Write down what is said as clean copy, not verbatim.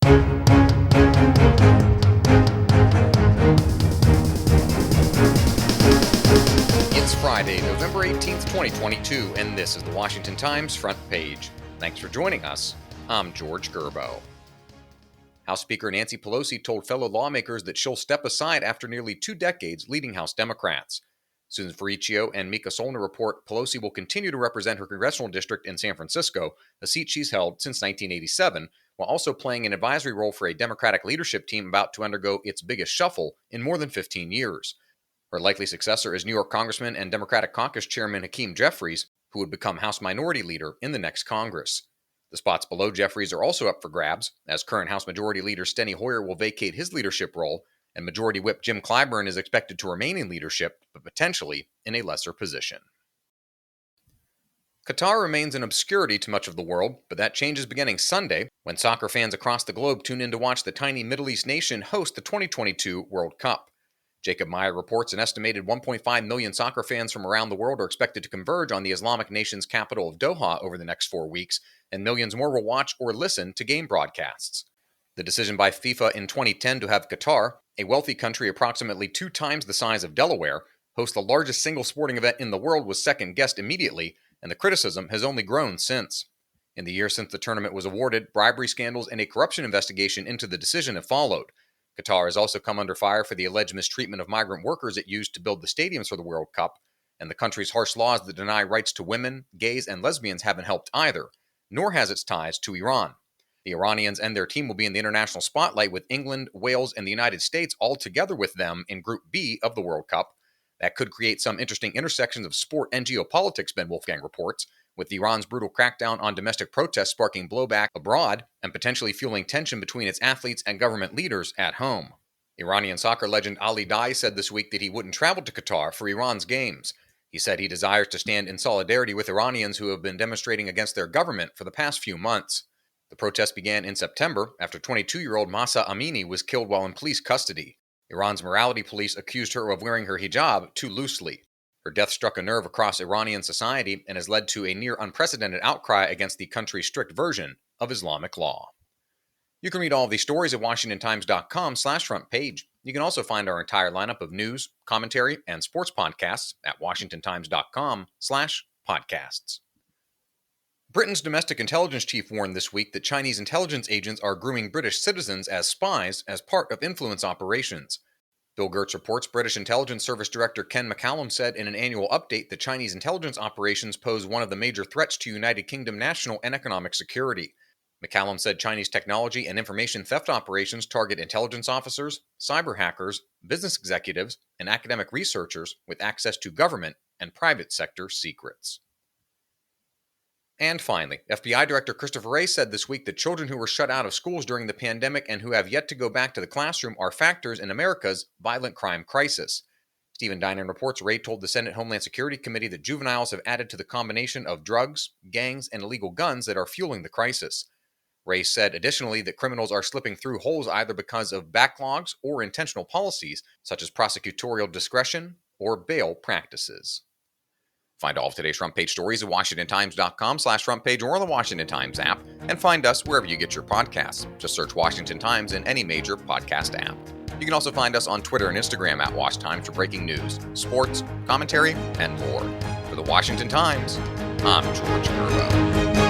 It's Friday, November 18th, 2022, and this is the Washington Times front page. Thanks for joining us. I'm George Gerbo. House Speaker Nancy Pelosi told fellow lawmakers that she'll step aside after nearly 2 decades leading House Democrats. Susan Ferricchio and Mika Solner report Pelosi will continue to represent her congressional district in San Francisco, a seat she's held since 1987, while also playing an advisory role for a Democratic leadership team about to undergo its biggest shuffle in more than 15 years. Her likely successor is New York Congressman and Democratic Caucus Chairman Hakeem Jeffries, who would become House Minority Leader in the next Congress. The spots below Jeffries are also up for grabs, as current House Majority Leader Steny Hoyer will vacate his leadership role, and Majority Whip Jim Clyburn is expected to remain in leadership, but potentially in a lesser position. Qatar remains in obscurity to much of the world, but that changes beginning Sunday, when soccer fans across the globe tune in to watch the tiny Middle East nation host the 2022 World Cup. Jacob Meyer reports an estimated 1.5 million soccer fans from around the world are expected to converge on the Islamic nation's capital of Doha over the next 4 weeks, and millions more will watch or listen to game broadcasts. The decision by FIFA in 2010 to have Qatar, a wealthy country approximately 2 times the size of Delaware, host the largest single sporting event in the world was second-guessed immediately, and the criticism has only grown since. In the year since the tournament was awarded, bribery scandals and a corruption investigation into the decision have followed. Qatar has also come under fire for the alleged mistreatment of migrant workers it used to build the stadiums for the World Cup, and the country's harsh laws that deny rights to women, gays, and lesbians haven't helped either, nor has its ties to Iran. The Iranians and their team will be in the international spotlight with England, Wales, and the United States all together with them in Group B of the World Cup. That could create some interesting intersections of sport and geopolitics, Ben Wolfgang reports, with Iran's brutal crackdown on domestic protests sparking blowback abroad and potentially fueling tension between its athletes and government leaders at home. Iranian soccer legend Ali Dai said this week that he wouldn't travel to Qatar for Iran's games. He said he desires to stand in solidarity with Iranians who have been demonstrating against their government for the past few months. The protests began in September after 22-year-old Mahsa Amini was killed while in police custody. Iran's morality police accused her of wearing her hijab too loosely. Her death struck a nerve across Iranian society and has led to a near unprecedented outcry against the country's strict version of Islamic law. You can read all of these stories at WashingtonTimes.com/front page. You can also find our entire lineup of news, commentary, and sports podcasts at WashingtonTimes.com/podcasts. Britain's domestic intelligence chief warned this week that Chinese intelligence agents are grooming British citizens as spies as part of influence operations. Bill Gertz reports British Intelligence Service Director Ken McCallum said in an annual update that Chinese intelligence operations pose one of the major threats to United Kingdom national and economic security. McCallum said Chinese technology and information theft operations target intelligence officers, cyber hackers, business executives, and academic researchers with access to government and private sector secrets. And finally, FBI Director Christopher Wray said this week that children who were shut out of schools during the pandemic and who have yet to go back to the classroom are factors in America's violent crime crisis. Stephen Dinan reports Wray told the Senate Homeland Security Committee that juveniles have added to the combination of drugs, gangs, and illegal guns that are fueling the crisis. Wray said additionally that criminals are slipping through holes either because of backlogs or intentional policies, such as prosecutorial discretion or bail practices. Find all of today's front page stories at WashingtonTimes.com/front page or on the Washington Times app, and find us wherever you get your podcasts. Just search Washington Times in any major podcast app. You can also find us on Twitter and Instagram at Wash Times for breaking news, sports, commentary, and more. For the Washington Times, I'm George Gerbo.